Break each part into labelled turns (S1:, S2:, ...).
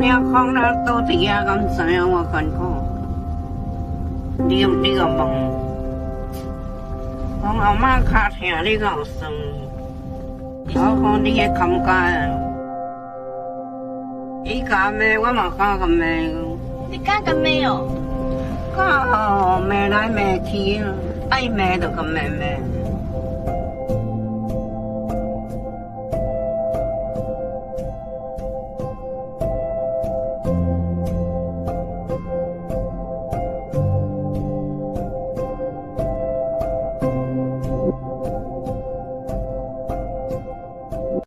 S1: 你讲了到底啊，咁知影我艰苦。你个问，讲阿妈脚疼，你个有算？我讲你个感觉，伊甲骂，我嘛敢甲骂。
S2: 你敢甲骂哦？
S1: 敢骂来骂去，爱骂就甲骂骂。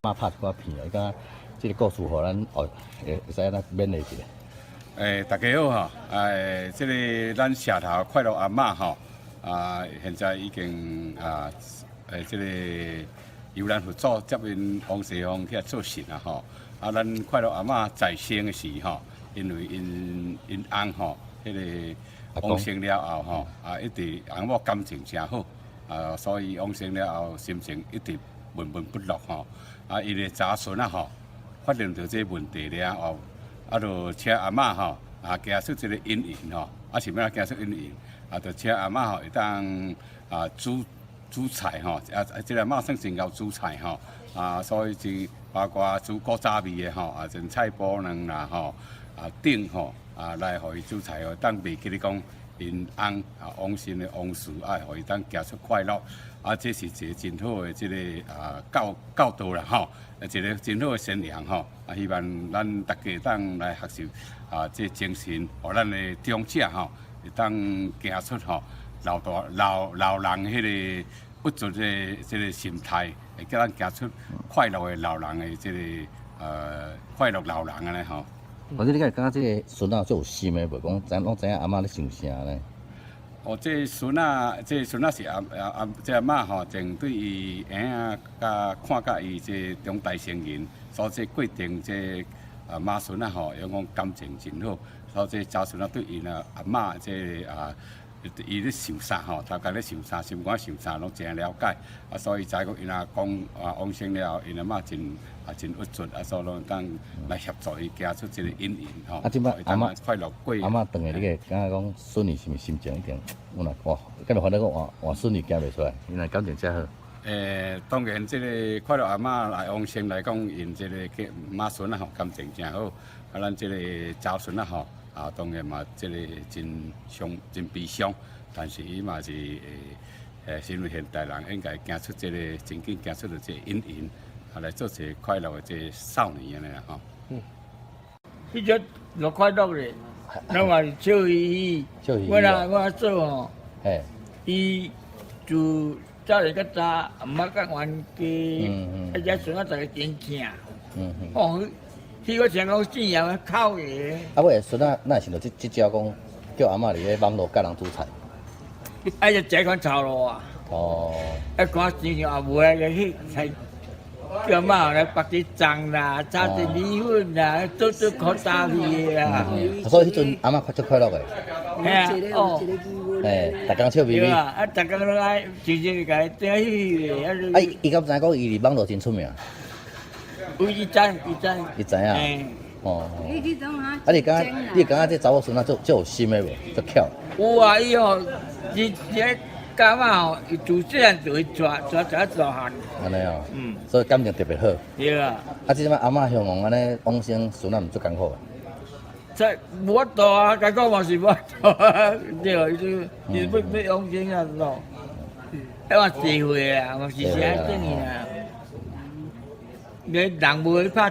S3: 妈拍一寡片啊，伊讲即个故事，互咱会使咱勉励一下。
S4: 大家好哈！这个咱社头快乐阿嬷哈现在已经这个由咱佛祖接因王世芳去做神啊吼。咱快乐阿嬷在生的时吼，因为因翁吼，迄个往生了后吼，一直翁某感情真好，所以往生了后心情一直闷闷不乐吼。伊个查孙啊吼，发现到这问题了后，就请阿嬷吼行出一个引引吼，想要行出引引，就请阿嬷吼会当煮菜吼，这个阿嬷算真够煮菜吼，所以是包括煮古早味的吼，像菜脯卵啦吼，鼎吼来互伊煮菜哦，当袂记咧讲因翁往生的往事，互伊当行出快乐。这是一个真好的这个教导啦吼，一个真好的宣扬吼。希望咱大家当来学习这精神，互咱的长者吼，会当行出吼老人迄个不足的这个心态，会叫咱行出快乐的老人的这个快乐老人安尼吼。
S3: 或者你敢感觉这个孙仔最有心的无？讲咱拢知影阿嬷咧想啥呢？
S4: 这孙仔是这阿嬷吼，正对伊婴仔甲看甲伊这中大成人，所以这决定这妈孙仔吼，有讲感情真好，所以这查孙仔对因阿嬷这伊咧想啥吼，大概咧想啥，心肝想啥拢真了解，所以知讲因阿讲往生了后，因阿嬷真郁卒，所以拢当来协助伊行出这个阴影吼。
S3: 即摆阿嬷
S4: 快乐过。
S3: 阿嬷等下你个感觉讲孙女是毋是心情一定有若哇，敢若烦恼讲换孙女行袂出来，因为感情真好。
S4: 当然，这个快乐阿嬷来往生来讲，因这个妈孙仔吼感情真好，咱这个查孙仔吼当然嘛，这个真悲伤，但是伊嘛是身为现代人，应该行出这个真紧行出了这个阴影，来做一个快乐的这个少年安尼啦吼。
S5: 迄只就快乐咧，咱话是笑嘻嘻，我做吼，伊就早日较早，阿妈甲冤家，只孙仔在真疼，哦，迄个像讲信仰靠的。
S3: 尾孙仔哪会想到即招讲叫阿嬷伫咧网络教人煮菜？
S5: 就这款操路啊！看生像也无来去才叫妈来拔啲粽啦，炸啲米粉啦，做烤炸味啊。
S3: 所以迄阵阿嬷足快乐的。逐工笑眯眯。
S5: 逐工拢爱真甲伊顶起
S3: 咧。伊敢知讲伊伫网络真出名？
S5: 伊知
S3: 影。你感觉这查某孙仔足有心的无？足巧。
S5: 有啊，伊吼，伊个感觉吼，伊自细汉就会抓汉。
S3: 安尼哦。所以感情特别好。
S5: 对啊。
S3: 即摆阿嬷向往安尼往生孙仔毋足艰苦啊。
S5: 这无法度啊，该讲嘛是无法度啊，对，伊要往生啊咯。迄话社会啊，嘛是啥等啊。你人无去拍